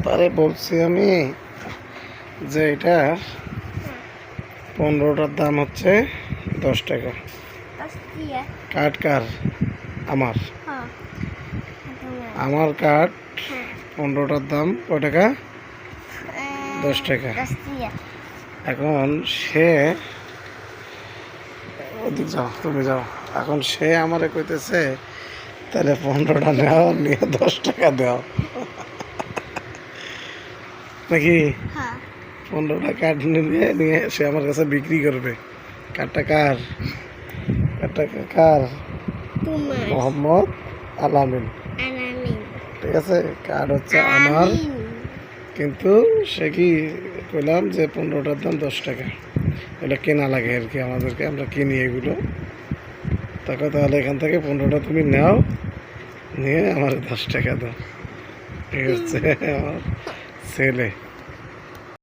তারে বলছি আমি যে এটার 15টার দাম হচ্ছে 10 টাকা। কার্ড কার? আমার। আমার কার্ড 15টার দাম কয় টাকা? 10 টাকা। এখন সে ওদিক যাও, তুমি যাও। এখন সে আমারে কইতেছে তাহলে 15টা নেও, নিয়ে 10 টাকা দাও নাকি? 15টা কার্ড নিয়ে নিয়ে সে আমার কাছে বিক্রি করবে। কার্ডটা কার? কার্ডটা কার? মোহাম্মদ আলামিন। ঠিক আছে, কার্ড হচ্ছে আমার, কিন্তু সে কি কইলাম যে 15টার দাম 10 টাকা। এটা কেনা লাগে আর কি আমাদেরকে, আমরা কিনি এগুলো। তাকে তাহলে এখান থেকে 15টা তুমি নাও, নিয়ে আমার 10 টাকা দাও। ঠিক আছে আমার ছেলে।